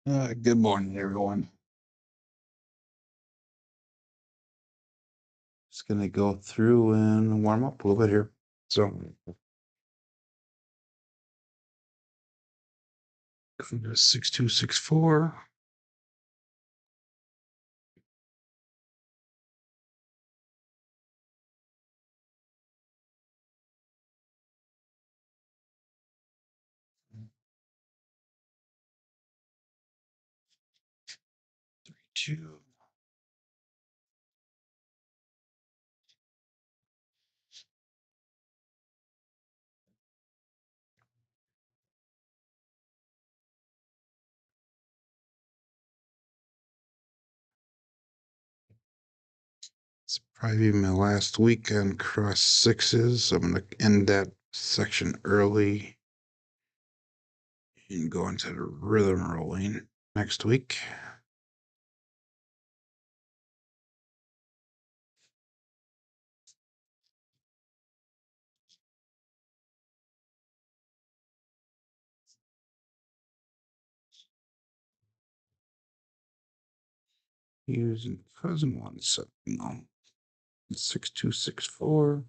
Good morning, everyone. Just gonna go through and warm up a little bit here. So, 6264. Two. It's probably my last weekend cross sixes. I'm gonna end that section early and go into the rhythm rolling next week. Using cousin 170. 6264.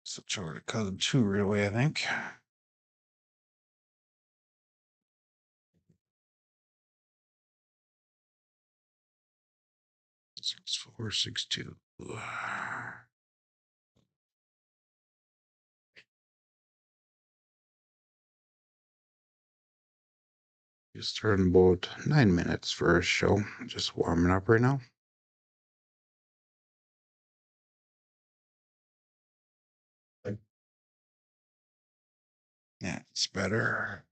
Switch over to cousin two right away, I think. 6462. Just turned about 9 minutes for a show. Just warming up right now. Yeah, it's better.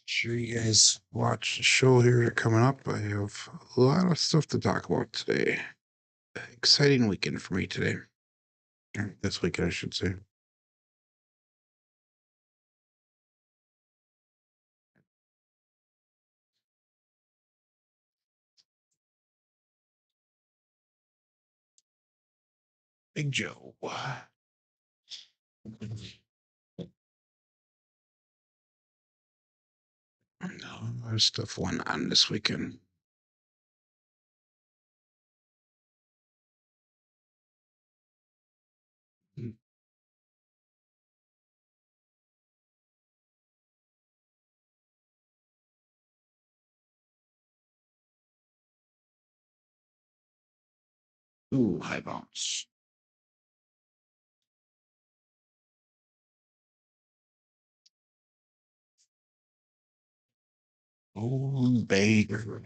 Sure, you guys watch the show here coming up. I have a lot of stuff to talk about today. Exciting weekend for me today. Or this weekend, I should say. Big Joe. No, there's stuff went on this weekend. Ooh, high bounce. Oh, Baker.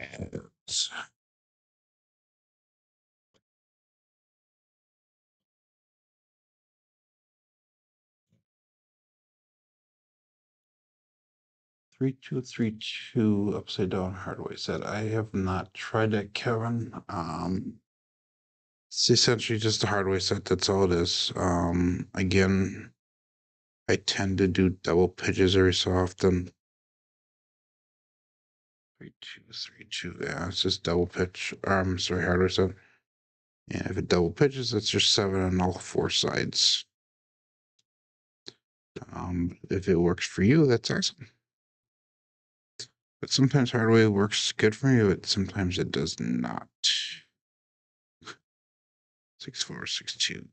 3232 upside down Hardway set. I have not tried that, Kevin. It's essentially just a Hardway set. That's all it is. Again, I tend to do double pitches every so often. 3232. Yeah, it's just double pitch. Sorry, Hardway set. And if it double pitches, that's just 7 on all 4 sides. If it works for you, that's awesome. But sometimes Hardway works good for me, but sometimes it does not. 6462.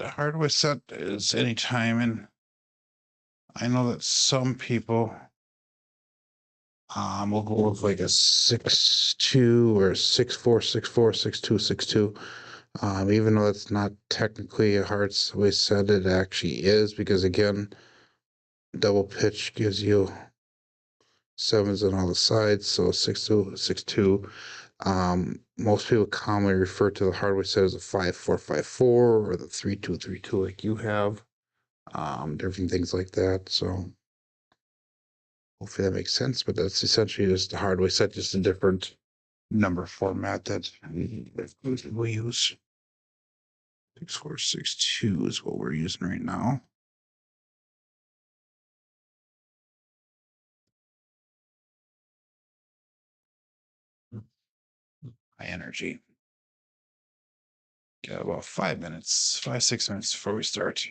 hardware set is anytime, and I know that some people will go with like a 6-2 or 6-4, 6-4, 6-2, 6-2. Even though it's not technically a hardware set, it actually is, because again, double pitch gives you sevens on all the sides, so 6-2, 6-2. Most people commonly refer to the hardware set as a 5-4, 5-4, or the 3-2, 3-2, like you have. Different things like that. So hopefully that makes sense. But that's essentially just the hardware set, just a different number format that we use. 6462 is what we're using right now. High energy. Got about 5 minutes, 5-6 minutes before we start.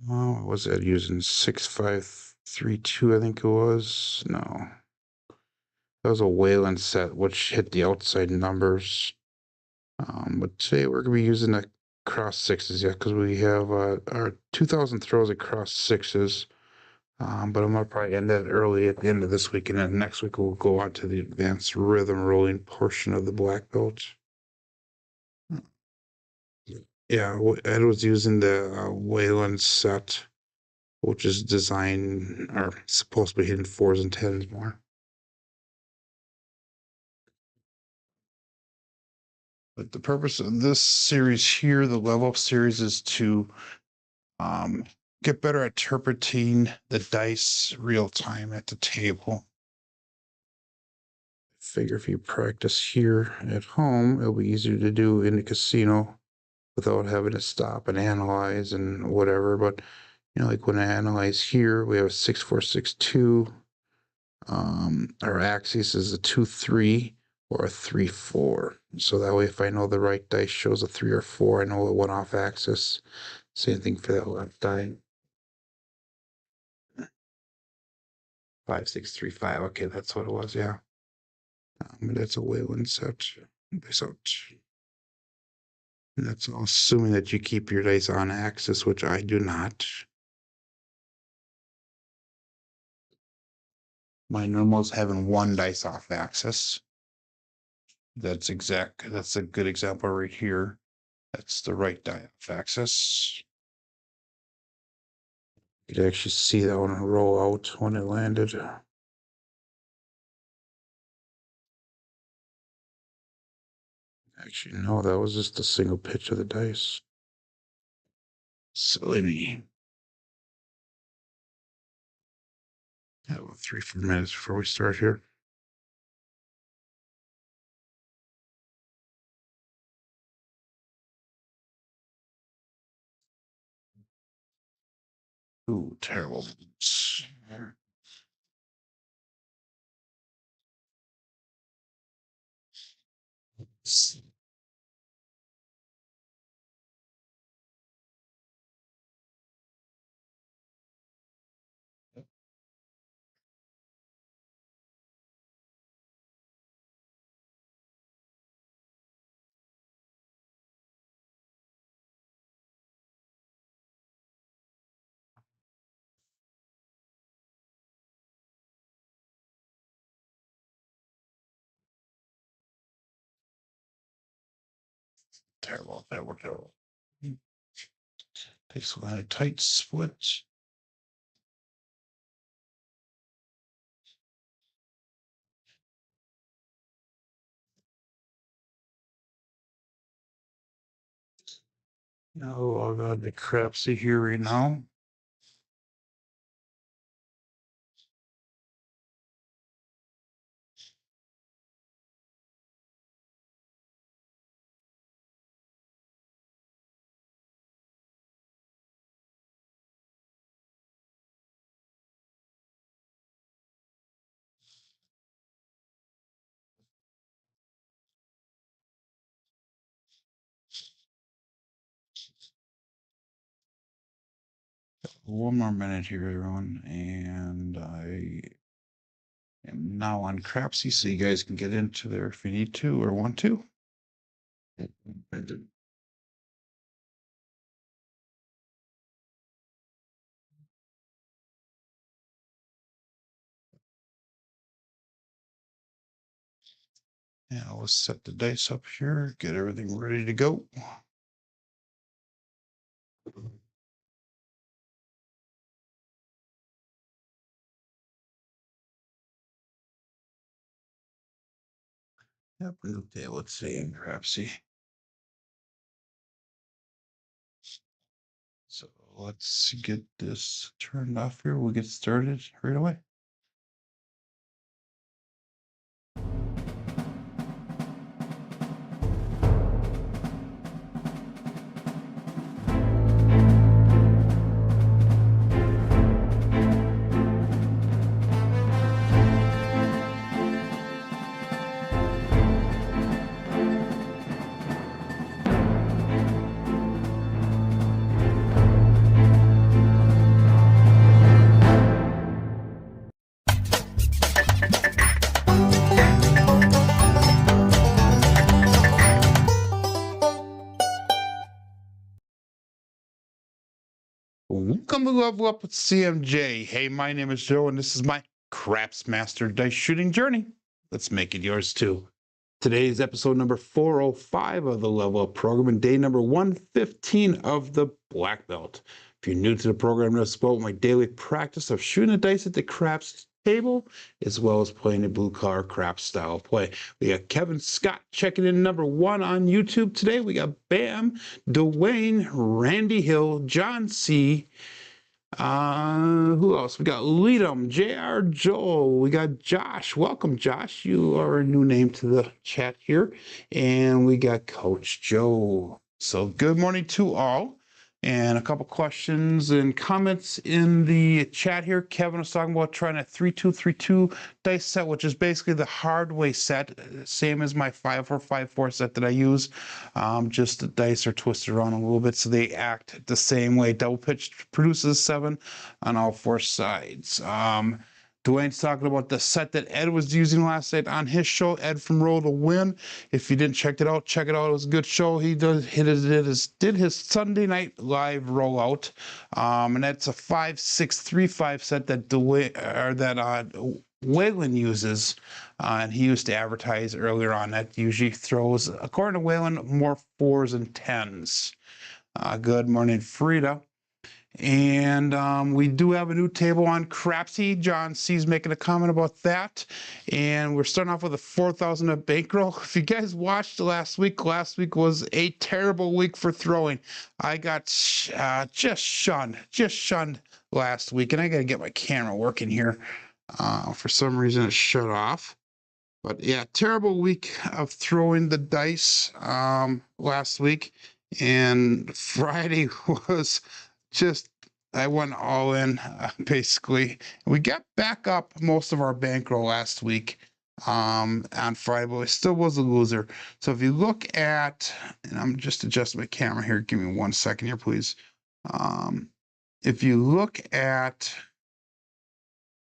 Oh, was that using 6532? I think it was. No, that was a waylon set, which hit the outside numbers. But today we're gonna be using the cross sixes, yeah, because we have our 2000 throws at cross sixes. But I'm gonna probably end that early at the end of this week, and then next week we'll go on to the advanced rhythm rolling portion of the black belt. Yeah, Ed was using the Wayland set, which is designed or supposed to be hitting fours and tens more. But the purpose of this series here, the level up series, is to get better at interpreting the dice real time at the table. Figure if you practice here at home, it'll be easier to do in the casino without having to stop and analyze and whatever. But like when I analyze here, we have a 6-4-6-2. Our axis is a 2-3 or a 3-4. So that way, if I know the right dice shows a 3 or 4, I know it went off axis. Same thing for that left die. 5-6-3-5. Okay, that's what it was. Yeah. That's a Wayland set. This out. And that's all assuming that you keep your dice on axis, which I do not. My normal is having one dice off axis. That's a good example right here. That's the right die off axis. You could actually see that one roll out when it landed. Actually, no, that was just a single pitch of the dice. Silly me. Yeah, about 3-4 minutes before we start here. Ooh, terrible. Terrible, terrible, terrible. Takes a lot of tight split. Now I'll go to Crapsee here right now. one more minute here, everyone, and I am now on Crapsee, so you guys can get into there if you need to or want to. Yeah, we'll set the dice up here, get everything ready to go. Yep, okay, let's see in Crapsee. So let's get this turned off here. We'll get started right away. Welcome to Level Up with CMJ. Hey, my name is Joe, and this is my Craps Master Dice Shooting Journey. Let's make it yours too. Today's episode number 405 of the Level Up program and day number 115 of the Black Belt. If you're new to the program, this is about my daily practice of shooting the dice at the craps table, as well as playing a blue collar craps style play. We got Kevin Scott checking in number 1 on YouTube today. We got Bam, Dwayne, Randy Hill, John C. Who else? We got Leadum, JR Joel. We got Josh. Welcome, Josh. You are a new name to the chat here. And we got Coach Joe. So good morning to all. And a couple questions and comments in the chat here. Kevin was talking about trying a 3232 dice set, which is basically the Hardway set, same as my 5454 set that I use. Just the dice are twisted around a little bit so they act the same way. Double pitched produces 7 on all 4 sides. Dwayne's talking about the set that Ed was using last night on his show, Ed from Roll to Win. If you didn't check it out, check it out. It was a good show. He did his Sunday night live rollout, and that's a 5-6-3-5 set that Waylon uses, and he used to advertise earlier on. That usually throws, according to Waylon, more 4s and 10s. Good morning, Frida. And we do have a new table on Crapsee. John C's making a comment about that. And we're starting off with a 4,000 at bankroll. If you guys watched last week was a terrible week for throwing. I got just shunned last week. And I got to get my camera working here. For some reason, it shut off. But yeah, terrible week of throwing the dice last week. And Friday was just, I went all in, basically. We got back up most of our bankroll last week on Friday, but it still was a loser. So if you look at, and I'm just adjusting my camera here, give me 1 second here, please. If you look at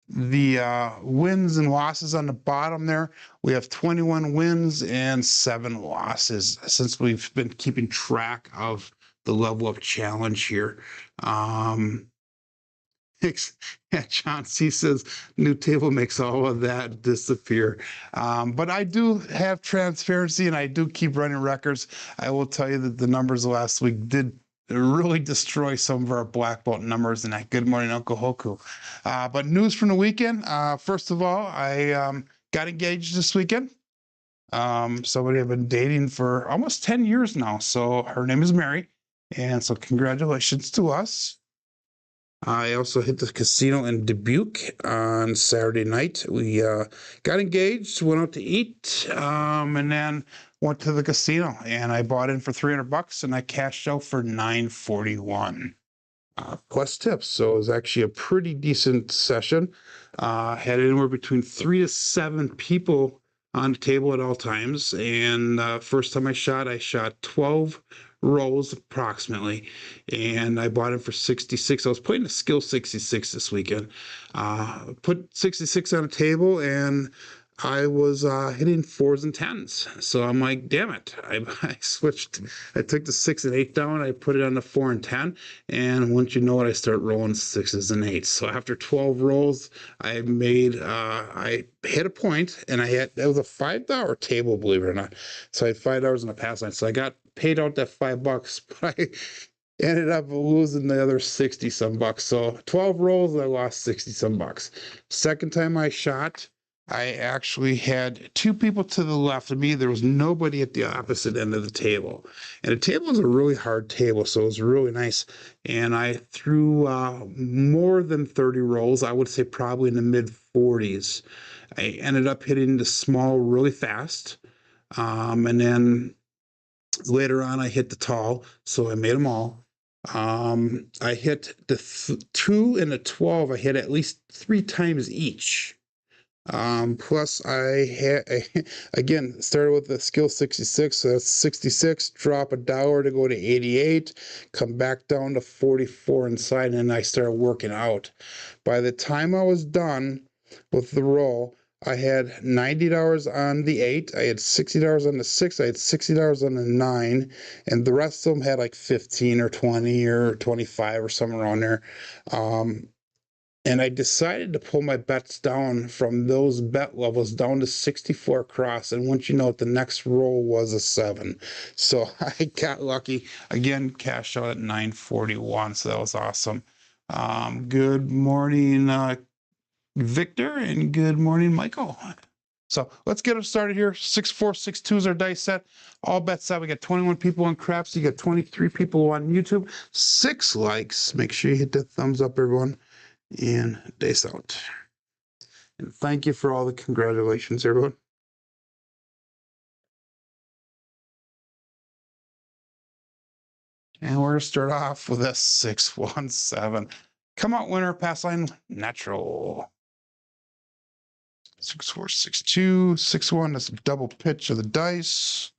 the wins and losses on the bottom there, we have 21 wins and 7 losses since we've been keeping track of the level up challenge here. John C says new table makes all of that disappear. But I do have transparency and I do keep running records. I will tell you that the numbers last week did really destroy some of our black belt numbers. And good morning, Uncle Hoku. But news from the weekend. First of all, I got engaged this weekend. Somebody I've been dating for almost 10 years now. So her name is Mary. And so congratulations to us. I also hit the casino in Dubuque on Saturday night. We got engaged, went out to eat, and then went to the casino. And I bought in for $300 and I cashed out for $941. Plus tips. So it was actually a pretty decent session. Had anywhere between 3 to 7 people on the table at all times. And first time I shot 12 rolls approximately, and I bought it for 66. I was playing a skill 66 this weekend. Put 66 on a table, and I was hitting 4s and 10s. So I'm like, damn it. I switched. I took the 6 and 8 down. I put it on the 4 and 10. And once you know it, I start rolling 6s and 8s. So after 12 rolls, I hit a point, and it was a $5 table, believe it or not. So I had $5 in the pass line. So I got paid out that $5, but I ended up losing the other 60 some bucks. So 12 rolls, I lost 60 some bucks. Second time I shot, I actually had 2 people to the left of me. There was nobody at the opposite end of the table. And the table is a really hard table, so it was really nice. And I threw more than 30 rolls. I would say probably in the mid 40s. I ended up hitting the small really fast. And then later on, I hit the tall, so I made them all. I hit the 2 and the 12. I hit at least 3 times each. Plus I had, again, started with the skill 66, so that's 66, drop $1 to go to 88, come back down to 44 inside, and I started working out. By the time I was done with the roll, I had $90 on the 8, I had $60 on the 6, I had $60 on the 9, and the rest of them had like 15 or 20 or 25 or somewhere around there. And I decided to pull my bets down from those bet levels down to 64 cross. And once you know it, the next roll was a 7. So I got lucky. Again, cashed out at 941. So that was awesome. Good morning, Victor, and good morning, Michael. So let's get it started here. 6462 is our dice set. All bets set. We got 21 people on Crapsee. You got 23 people on YouTube. 6 likes. Make sure you hit the thumbs up, everyone. And dice out. And thank you for all the congratulations, everyone. And we're going to start off with a 617. Come out winner, pass line, natural. 6462, 61. That's a double pitch of the dice.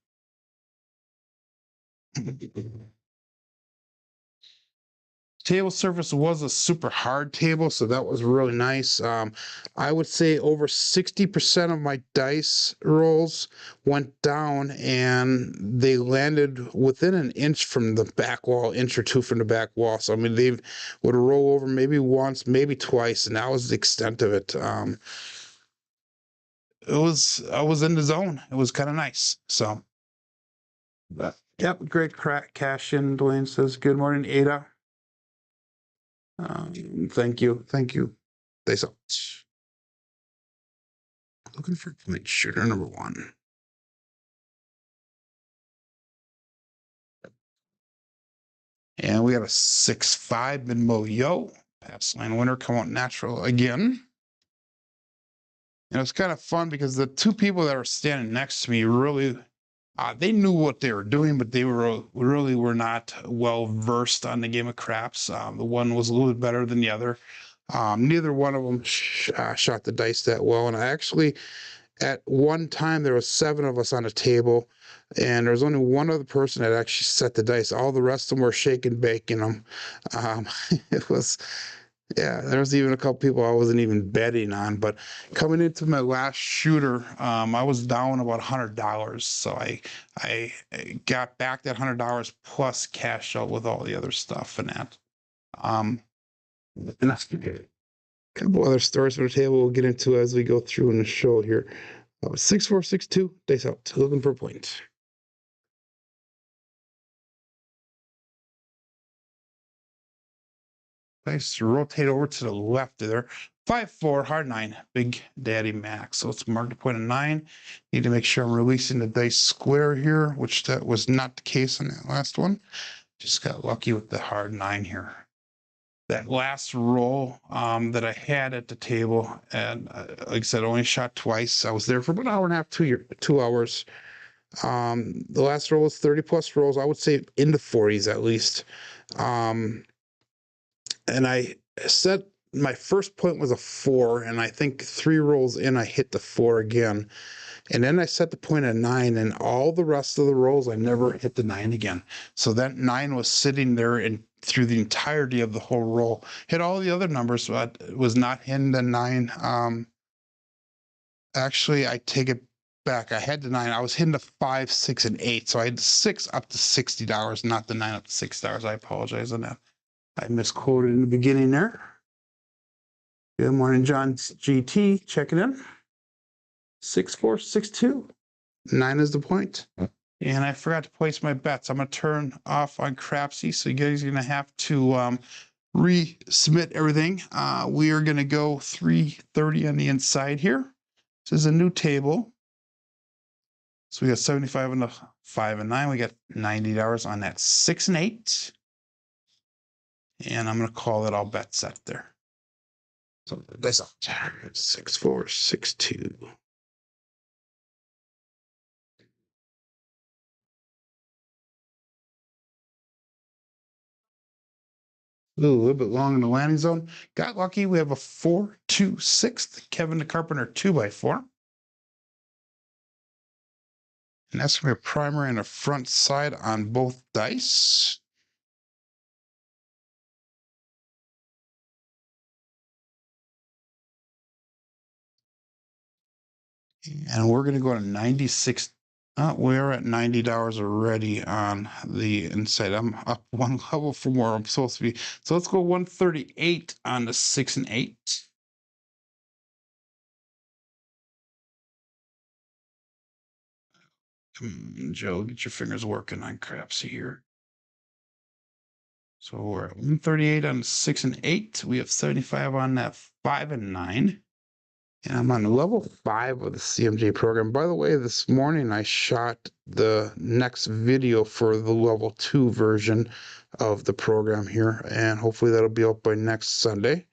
Table surface was a super hard table, so that was really nice. I would say over 60% of my dice rolls went down, and they landed within an inch from the back wall, inch or 2 from the back wall. So I mean, they would roll over maybe once, maybe twice, and that was the extent of it. I was in the zone. It was kind of nice. So, yep, great cash in. Dwayne says, "Good morning, Ada." Thank you. Dice out. Looking for point shooter number 1. And we got a 6-5 mid-mo yo. Pass line winner, come out natural again. And it's kind of fun because the 2 people that were standing next to me really, they knew what they were doing, but they really were not well versed on the game of craps. The one was a little bit better than the other. Neither one of them shot the dice that well. And I actually, at one time, there was 7 of us on a table, and there was only one other person that actually set the dice. All the rest of them were shaking, baking them. It was, yeah, there was even a couple people I wasn't even betting on. But coming into my last shooter, I was down about $100. So I got back that $100 plus cash out with all the other stuff and that. And that's good. A couple other stories from the table we'll get into as we go through in the show here. 6462, dice out, looking for a point. Nice, rotate over to the left there. 5-4, hard 9, Big Daddy Max. So let's mark the point of 9. Need to make sure I'm releasing the dice square here, which that was not the case on that last one. Just got lucky with the hard 9 here. That last roll that I had at the table, and like I said, only shot twice. I was there for about an hour and a half, 2 hours. The last roll was 30 plus rolls. I would say in the 40s at least. And I set my first point was a 4, and I think 3 rolls in, I hit the 4 again. And then I set the point at 9, and all the rest of the rolls, I never hit the 9 again. So that 9 was sitting there and through the entirety of the whole roll. Hit all the other numbers, but it was not hitting the 9. Actually, I take it back. I had the 9. I was hitting the 5, 6, and 8. So I had the 6 up to $60, not the 9 up to $6. I apologize on that. I misquoted in the beginning there. Good morning, John GT. Checking in. 6462. 9 is the point. And I forgot to place my bets. I'm going to turn off on Crapsee, so you guys are going to have to resubmit everything. We are going to go 330 on the inside here. This is a new table. So we got 75 on the 5 and 9. We got $90 on that 6 and 8. And I'm going to call it all bet set there. So that's 6462. Ooh, a little bit long in the landing zone. Got lucky. We have a 4, 2, 6. Kevin the Carpenter 2x4. And that's going to be a primary and a front side on both dice. And we're going to go to 96. We're at $90 already on the inside. I'm up 1 level from where I'm supposed to be. So let's go 138 on the 6 and 8. Come on, Joe, get your fingers working on Crapsee here. So we're at 138 on the 6 and 8. We have 75 on that 5 and 9. And I'm on level 5 of the CMJ program. By the way, this morning I shot the next video for the level 2 version of the program here, and hopefully that'll be out by next Sunday.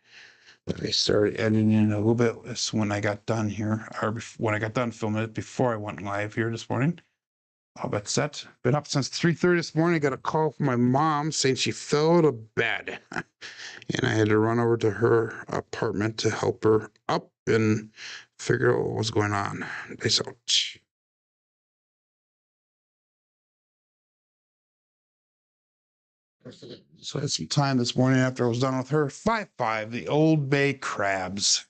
But I started editing in a little bit when I got done here, or when I got done filming it before I went live here this morning. All bet set. Been up since 3:30 this morning. I got a call from my mom saying she fell out of bed. And I had to run over to her apartment to help her up and figure out what was going on. So I had some time this morning after I was done with her. 5-5, the Old Bay Crabs.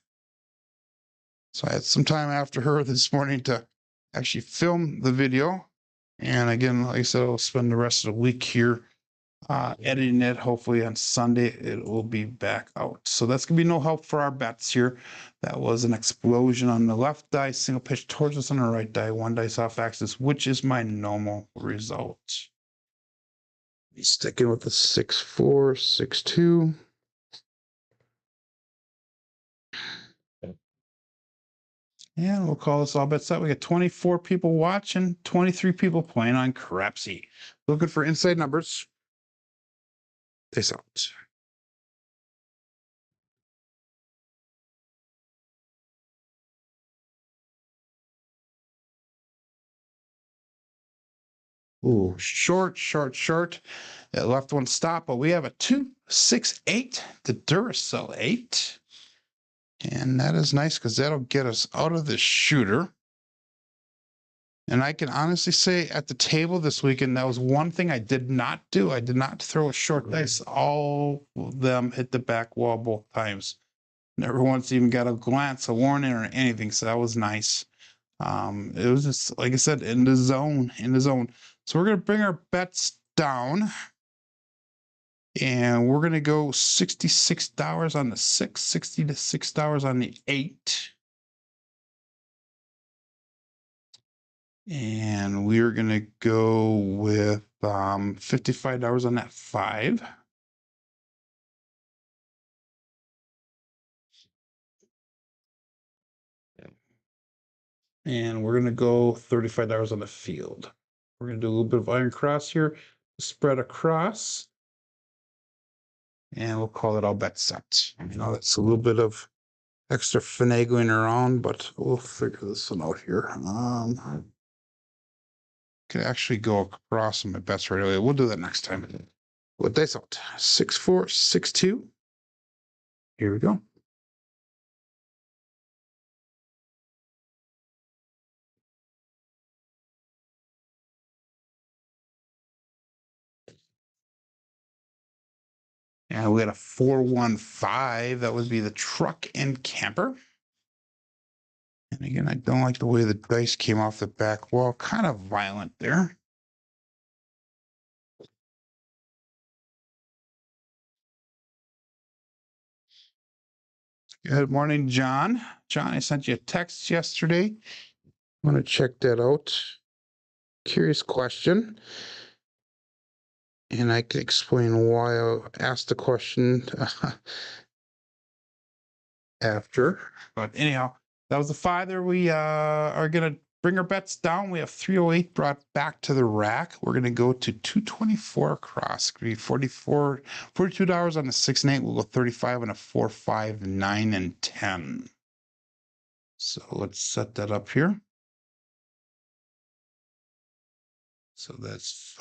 So I had some time after her this morning to actually film the video. And again, like I said, I'll spend the rest of the week here editing it. Hopefully on Sunday it will be back out. So that's gonna be no help for our bets here. That was an explosion on the left die, single pitch towards us on the right die, 1 dice off axis, which is my normal result. Sticking with the 6-4, 6-2. And we'll call this all bets set. We got 24 people watching, 23 people playing on Crapsee. Looking for inside numbers. This out. Ooh, short. That left one stop, but we have a 2-6-8, the Duracell 8. And that is nice because that'll get us out of the shooter. And I can honestly say at the table this weekend, that was one thing I did not do. I did not throw a short dice. All of them hit the back wall both times. Never once even got a glance, a warning, or anything. So that was nice. It was just, like I said, in the zone. So we're going to bring our bets down. And we're going to go $66 on the 6, $66 on the 8. And we're going to go with $55 on that 5. And we're going to go $35 on the field. We're going to do a little bit of iron cross here, spread across. And we'll call it all bet set. You know, that's a little bit of extra finagling around, but we'll figure this one out here. Could actually go across on my bets right away. We'll do that next time. With this out, 6-4, 6-2. Here we go. And we got a 415. That would be the truck and camper. And again, I don't like the way the dice came off the back wall. Kind of violent there. Good morning, John. John, I sent you a text yesterday. I want to check that out. Curious question. And I can explain why I asked the question after. But anyhow, that was the 5 there. We are going to bring our bets down. We have 308 brought back to the rack. We're going to go to 224 across. It's going to be $42 on the 6 and 8. We'll go 35 on a 4, 5, 9, and 10. So let's set that up here. So that's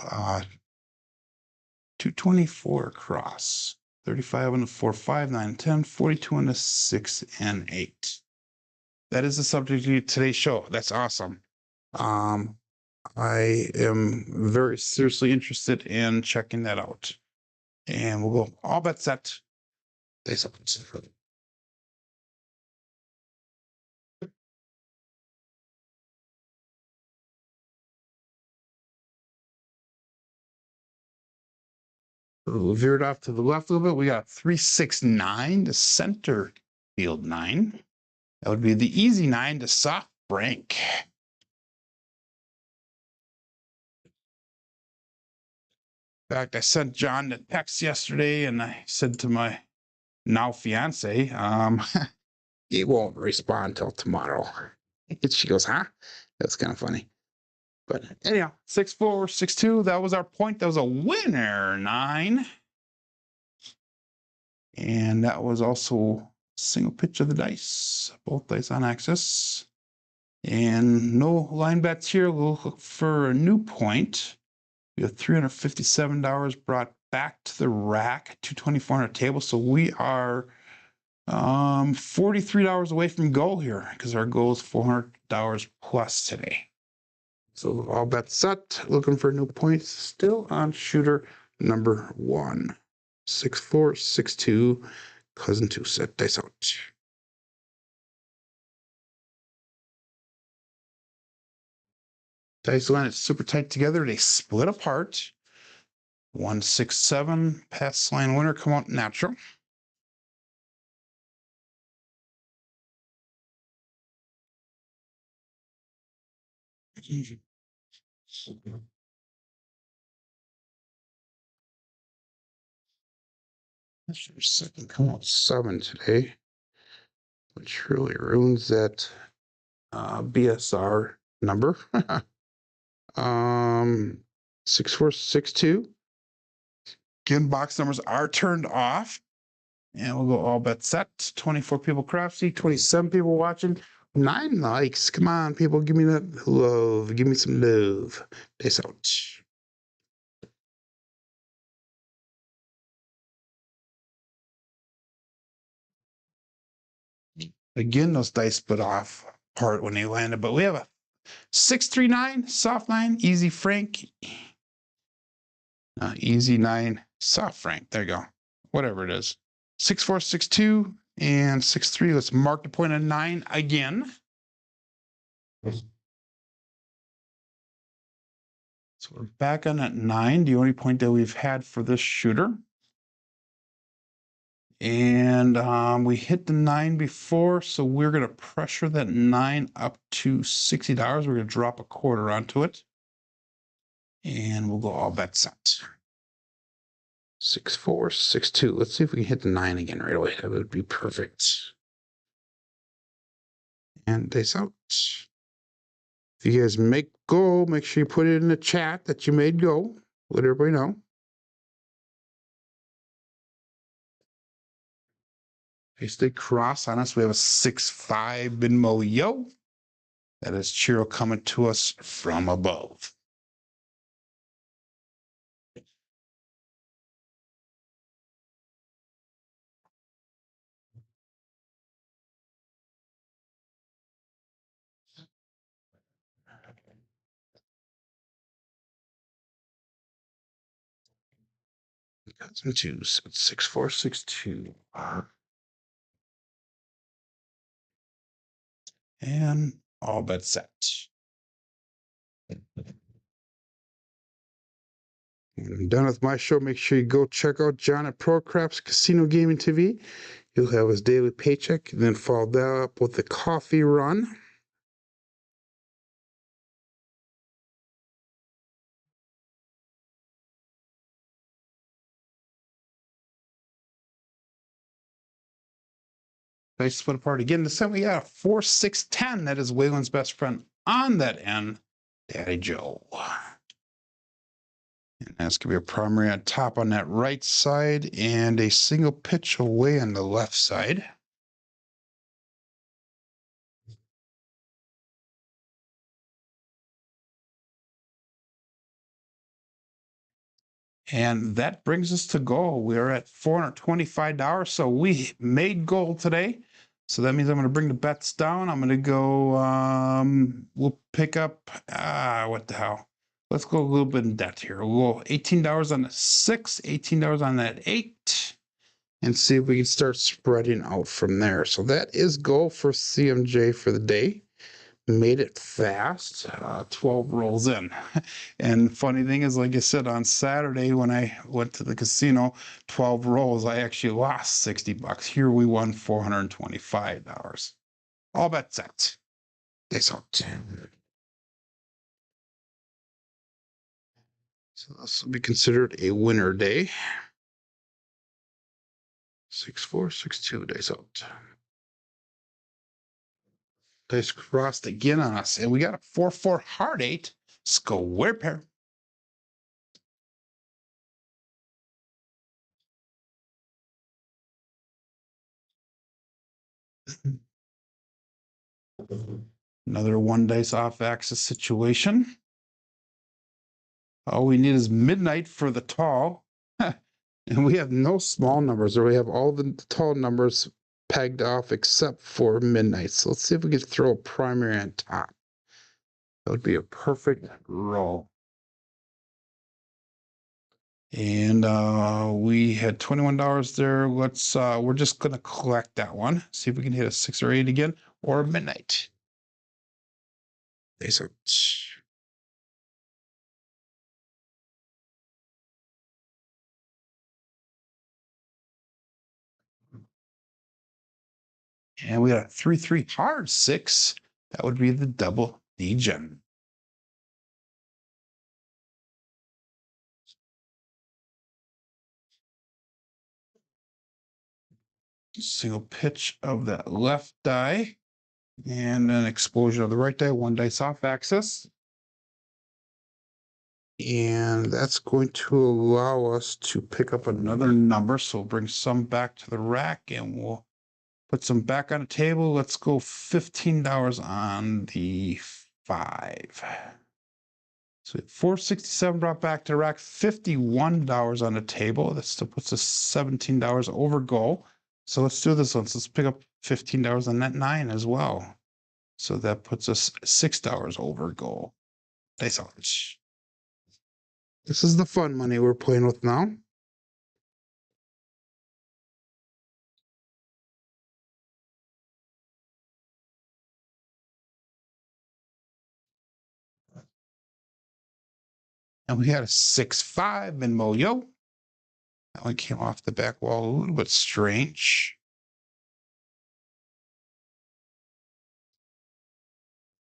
224 across, 35 on the 4, 5, 9, 10, 42 on the 6 and 8. That is the subject of today's show. That's awesome. I am very seriously interested in checking that out. And we'll go all bets set. We'll veer it off to the left a little bit. We got 369 to center field 9. That would be the easy 9 to soft break. In fact, I sent John the text yesterday and I said to my now fiance, he won't respond till tomorrow. She goes, huh? That's kind of funny. But anyhow, 6-4, 6-2, that was our point. That was a winner, 9. And that was also single pitch of the dice, both dice on axis. And no line bets here. We'll look for a new point. We have $357 brought back to the rack, 224 on our table. So we are $43 away from goal here because our goal is $400 plus today. So all bets set, looking for new points, still on shooter number 1. 6-4, 6-2, cousin 2, set dice out. Dice line is super tight together. They split apart. 1, 6, 7, pass line winner, come out natural. That's your second come out 7 today, which really ruins that BSR number. 6, 4, 6, 2. Again, box numbers are turned off. And we'll go all bets set. 24 people Crapsee, 27 people watching. 9 likes. Come on, people, give me that love. Give me some love. Peace out. Again, those dice split off apart when they landed, but we have a 639 soft 9, easy Frank. Easy 9, soft Frank. There you go. Whatever it is. 6-4, 6-2, and 6-3. Let's mark the point of 9 again. So we're back on that 9, the only point that we've had for this shooter. And we hit the 9 before, so we're going to pressure that 9 up to $60. We're going to drop a quarter onto it. And we'll go all bets set. 6-4, 6-2. Let's see if we can hit the 9 again right away. That would be perfect. And dice out. If you guys make go, make sure you put it in the chat that you made go. Let everybody know. They stay cross on us. We have a 6-5 Binmo Yo. That is Chiro coming to us from above. Cousin two, 6462. And all bets set. When I'm done with my show, make sure you go check out John at Procraps Casino Gaming TV. He'll have his daily paycheck, and then follow that up with the coffee run. Nice split apart again. This time we got a 4-6-10. That is Waylon's best friend on that end, Daddy Joe. And that's going to be a primary on top on that right side and a single pitch away on the left side. And that brings us to goal. We are at $425. So we made goal today. So that means I'm going to bring the bets down. I'm going to go, we'll pick up, what the hell? Let's go a little bit in debt here. We'll go $18 on the 6, $18 on that 8, and see if we can start spreading out from there. So that is goal for CMJ for the day. Made it fast, 12 rolls in. And funny thing is, like I said, on Saturday when I went to the casino, 12 rolls, I actually lost $60. Here we won $425. All bets set. Days out. So this will be considered a winner day. 6462 days out. Dice crossed again on us, and we got a 4-4 hard 8 square pair. Another one dice off axis situation. All we need is midnight for the tall. And we have no small numbers, or we have all the tall numbers pegged off except for midnight. So let's see if we can throw a primary on top. That would be a perfect roll. And we had $21 there. Let's we're just gonna collect that one. See if we can hit a 6 or 8 again, or midnight. Days out. And we got a 3-3 hard 6. That would be the double D-gem. Single pitch of that left die, and an explosion of the right die, one dice off axis. And that's going to allow us to pick up another number. So we'll bring some back to the rack, and we'll put some back on the table. Let's go $15 on the 5. So 467 brought back to the rack, $51 on the table. That still puts us $17 over goal. So let's do this one. So let's pick up $15 on that 9 as well. So that puts us $6 over goal. Nice out. This is the fun money we're playing with now. And we had a 6-5 in Moyo. That one came off the back wall a little bit strange.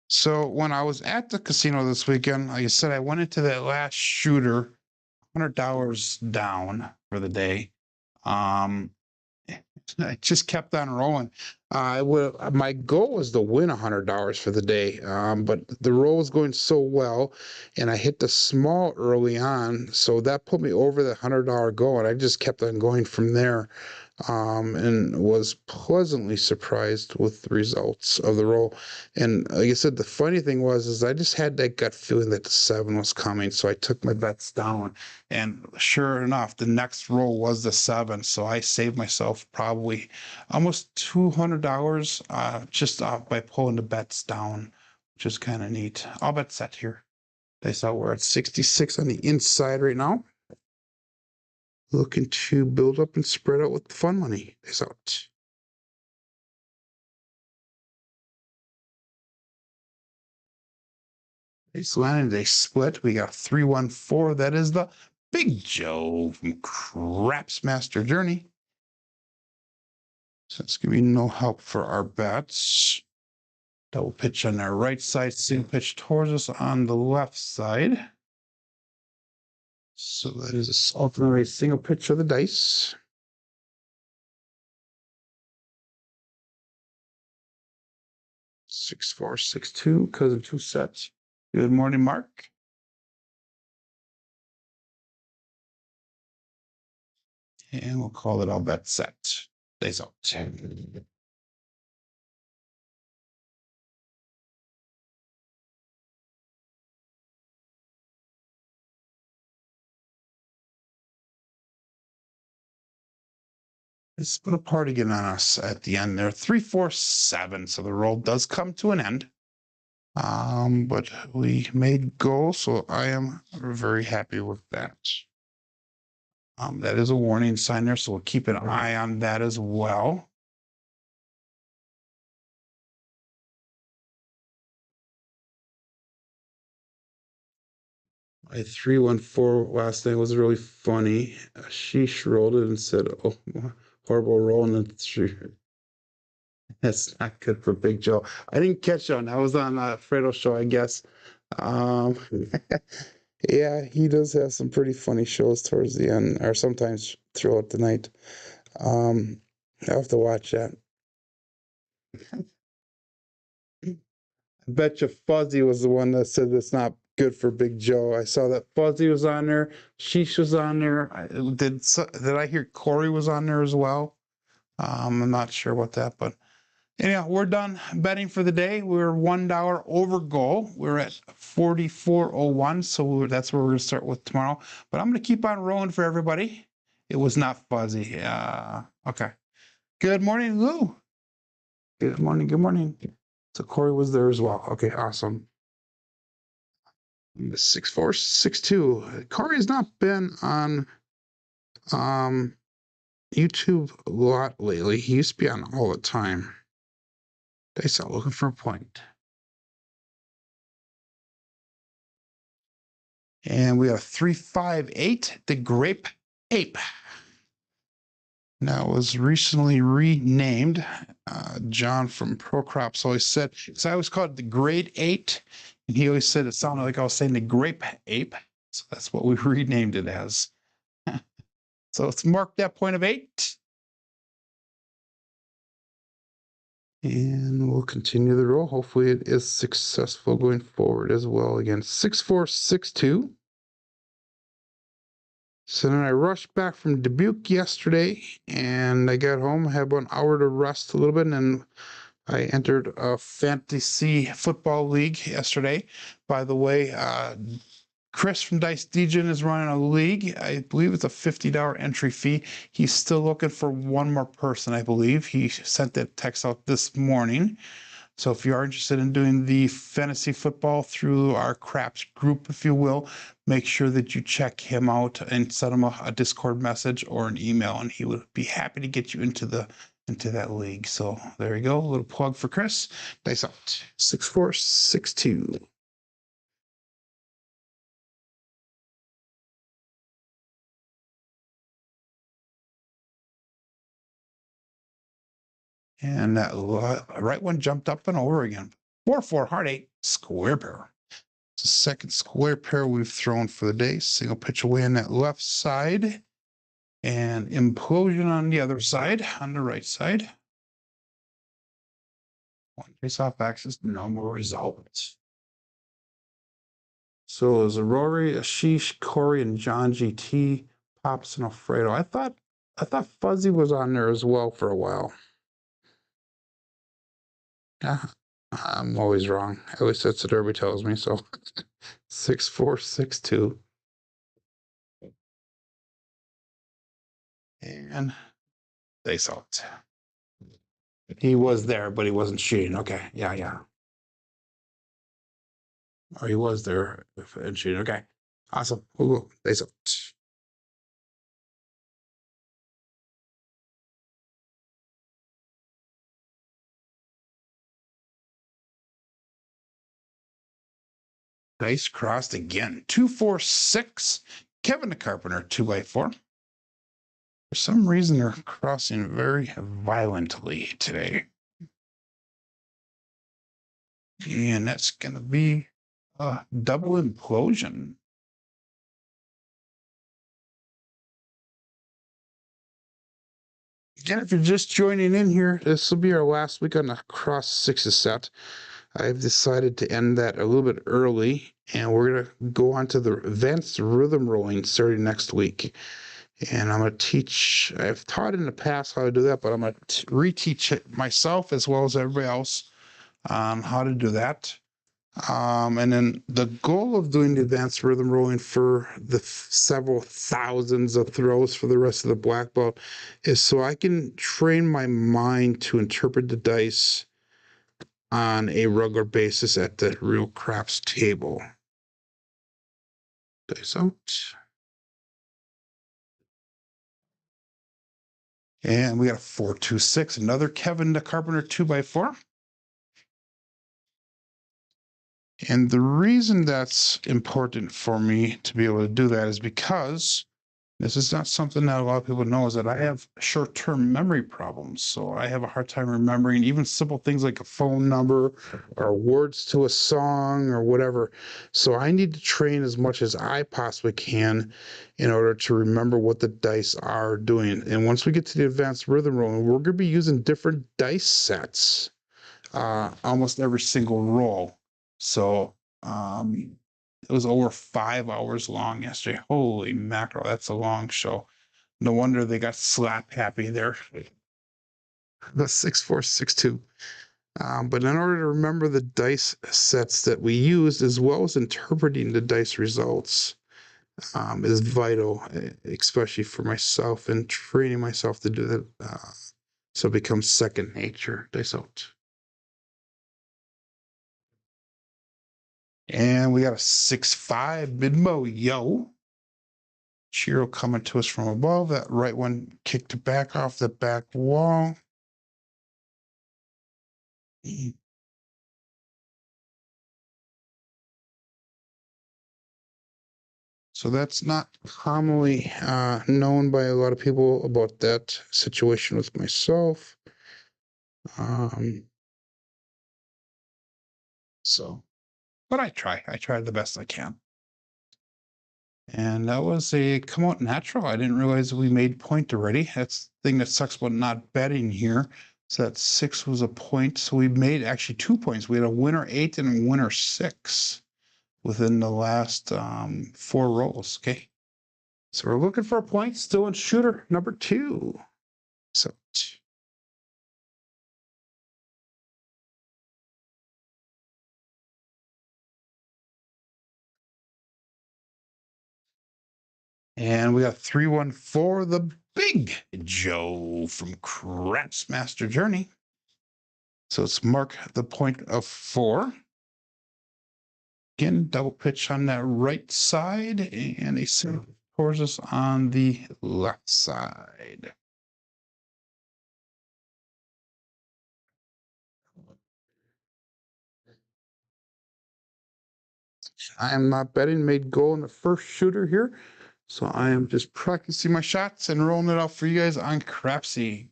So when I was at the casino this weekend, like I said, I went into that last shooter, $100 down for the day. I just kept on rolling. My goal was to win $100 for the day, but the roll was going so well, and I hit the small early on, so that put me over the $100 goal, and I just kept on going from there. And was pleasantly surprised with the results of the roll. And like I said, the funny thing was I just had that gut feeling that the 7 was coming, so I took my bets down. And sure enough, the next roll was the 7, so I saved myself probably almost $200 just off by pulling the bets down, which is kind of neat. All bets set here. They saw we're at 66 on the inside right now. looking to build up and spread out with the fun money. Is out. It's landed a split. We got 314. That is the Big Joe from Craps Master Journey. So it's going to be no help for our bets. Double pitch on our right side, single pitch towards us on the left side. So that is ultimately a single pitch of the dice. Six, 4, 6, 2, because of two sets. Good morning, Mark. And we'll call it all bet set. Days out. Let's put a party again on us at the end there. 3, 4, 7. So the roll does come to an end. But we made goals, so I am very happy with that. That is a warning sign there, so we'll keep an eye on that as well. My 314 last night was really funny. She rolled it and said, "Oh, horrible roll," and that's not good for Big Joe. I didn't catch on. I was on Fredo's show, I guess. Um, yeah, he does have some pretty funny shows towards the end, or sometimes throughout the night. I have to watch that. I bet you Fuzzy was the one that said that's not good for Big Joe. I saw that Fuzzy was on there. Sheesh was on there. Did I hear Corey was on there as well? I'm not sure about that, but anyhow, we're done betting for the day. We're $1 over goal. We're at 44.01, so that's where we're going to start with tomorrow. But I'm going to keep on rolling for everybody. It was not Fuzzy. Okay. Good morning, Lou. Good morning. Good morning. So Corey was there as well. Okay, awesome. 6462. Corey has not been on YouTube a lot lately. He used to be on all the time. They start looking for a point. And we have 358, the Grape Ape. Now it was recently renamed. John from Procraps always said, because I always called it the Grade 8, and he always said it sounded like I was saying the Grape Ape. So that's what we renamed it as. So let's mark that point of 8. And we'll continue the roll. Hopefully it is successful going forward as well. Again, 6462. So then I rushed back from Dubuque yesterday, and I got home. I had about an hour to rest a little bit, and then I entered a fantasy football league yesterday. By the way, Chris from Dice Degen is running a league. I believe it's a $50 entry fee. He's still looking for one more person, I believe. He sent that text out this morning. So if you are interested in doing the fantasy football through our Craps group, if you will, make sure that you check him out and send him a Discord message or an email, and he would be happy to get you into that league. So there you go. A little plug for Chris. Dice out. 6462. And that right one jumped up and over again. 4-4 heart 8 square pair. It's the second square pair we've thrown for the day. Single pitch away on that left side. And implosion on the other side, on the right side. One face off axis, no more results. So it was a Rory, Ashish, Corey, and John GT, Pops, and Alfredo. I thought Fuzzy was on there as well for a while. I'm always wrong. At least that's what everybody tells me. So 6462. And they saw it. He was there, but he wasn't shooting. Okay. Yeah. Or he was there and shooting. Okay. Awesome. Ooh, they saw it. Dice crossed again. 2, 4, 6. Kevin the Carpenter, 2x4. For some reason, they're crossing very violently today. And that's going to be a double implosion. Again, if you're just joining in here, this will be our last week on the cross sixes set. I've decided to end that a little bit early, and we're going to go on to the advanced rhythm rolling starting next week. And I'm going to teach, I've taught in the past how to do that, but I'm going to reteach it myself as well as everybody else on how to do that. And then the goal of doing the advanced rhythm rolling for the several thousands of throws for the rest of the black belt is so I can train my mind to interpret the dice on a regular basis at the real craps table. Dice out. And we got a 4, 2, 6, another Kevin the Carpenter 2x4. And the reason that's important for me to be able to do that is because this is not something that a lot of people know, is that I have short-term memory problems. So I have a hard time remembering even simple things like a phone number or words to a song or whatever. So I need to train as much as I possibly can in order to remember what the dice are doing. And once we get to the advanced rhythm rolling, we're going to be using different dice sets almost every single roll. So it was over 5 hours long yesterday. Holy mackerel, that's a long show. No wonder they got slap happy there. The 6462. But in order to remember the dice sets that we used, as well as interpreting the dice results, is vital, especially for myself and training myself to do that. So it becomes second nature. Dice out. And we got a 6-5 mid-mo, yo. Chiro coming to us from above. That right one kicked back off the back wall. So that's not commonly known by a lot of people about that situation with myself. But I try the best I can. And that was a come out natural. I didn't realize we made point already. That's the thing that sucks about not betting here. So that 6 was a point. So we made actually 2 points. We had a winner 8 and a winner 6 within the last 4 rolls. Okay. So we're looking for a point still in shooter number 2. So and we got 314, the big Joe from Craps Master Journey. So let's mark the point of 4. Again, double pitch on that right side, and a set towards us on the left side. I am not betting, made goal in the first shooter here. So I am just practicing my shots and rolling it out for you guys on Crapsee.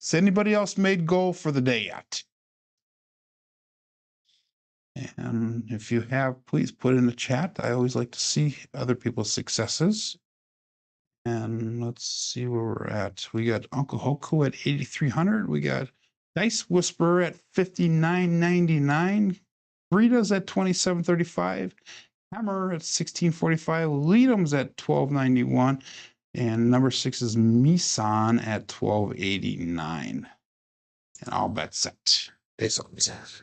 Has anybody else made goal for the day yet? And if you have, please put in the chat. I always like to see other people's successes. And let's see where we're at. We got Uncle Hoku at 8,300. We got Dice Whisperer at 59.99. Rita's at 27.35. Hammer at 16.45. Leadham's at 12.91. And number 6 is Misan at 12.89. And all bets set. It's all set.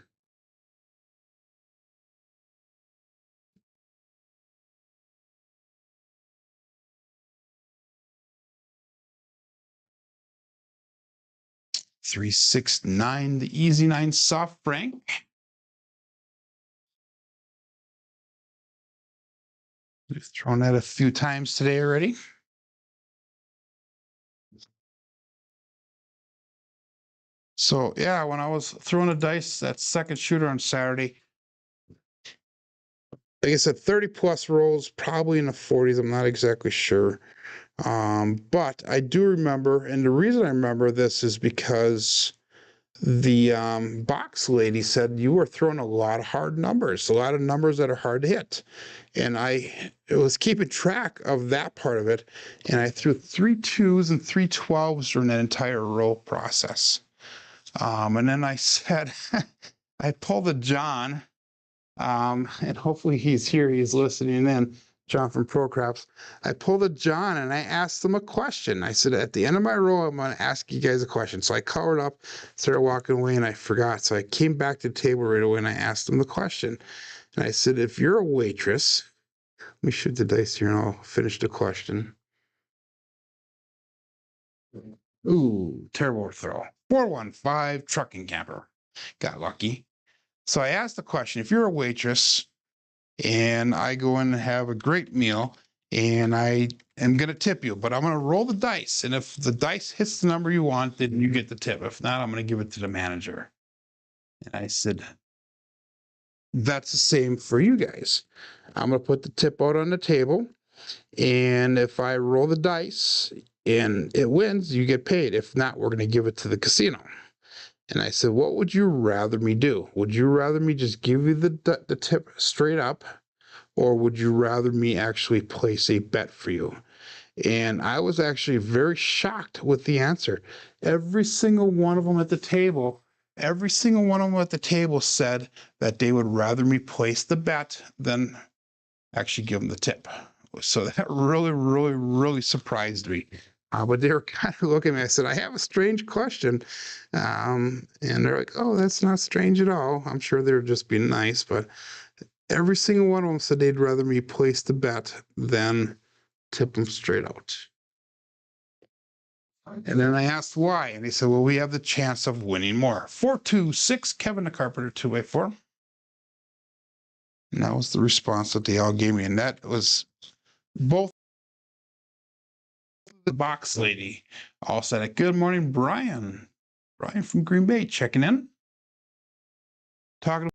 $369, the Easy 9 soft frank. We've thrown that a few times today already. So yeah, when I was throwing the dice, that second shooter on Saturday, like I said, 30 plus rolls, probably in the 40s. I'm not exactly sure. But I do remember, and the reason I remember this is because the box lady said you were throwing a lot of hard numbers, a lot of numbers that are hard to hit. And I was keeping track of that part of it. And I threw 3 2s and 3 12s during that entire roll process. And then I said, I pulled a John, and hopefully he's here, he's listening in, John from Procraps. I pulled a John and I asked him a question. I said, at the end of my roll, I'm going to ask you guys a question. So I covered up, started walking away, and I forgot. So I came back to the table right away and I asked him the question. And I said, if you're a waitress, let me shoot the dice here and I'll finish the question. Ooh, terrible throw. 415 trucking camper. Got lucky. So I asked the question, if you're a waitress and I go in and have a great meal and I am going to tip you, but I'm going to roll the dice. And if the dice hits the number you want, then you get the tip. If not, I'm going to give it to the manager. And I said, that's the same for you guys. I'm going to put the tip out on the table. And if I roll the dice and it wins, you get paid. If not, we're going to give it to the casino. And I said, what would you rather me do? Would you rather me just give you the tip straight up? Or would you rather me actually place a bet for you? And I was actually very shocked with the answer. Every single one of them at the table, said that they would rather me place the bet than actually give them the tip. So that really, really, really surprised me. But they were kind of looking at me. I said, I have a strange question. And they're like, oh, that's not strange at all. I'm sure they were just being nice, but every single one of them said they'd rather me place the bet than tip them straight out. And then I asked why, and they said, well, we have the chance of winning more. 426, Kevin the Carpenter, 2-way-4. And that was the response that they all gave me. And that was both the box lady all said it. Good morning, Brian. Brian from Green Bay checking in. Talking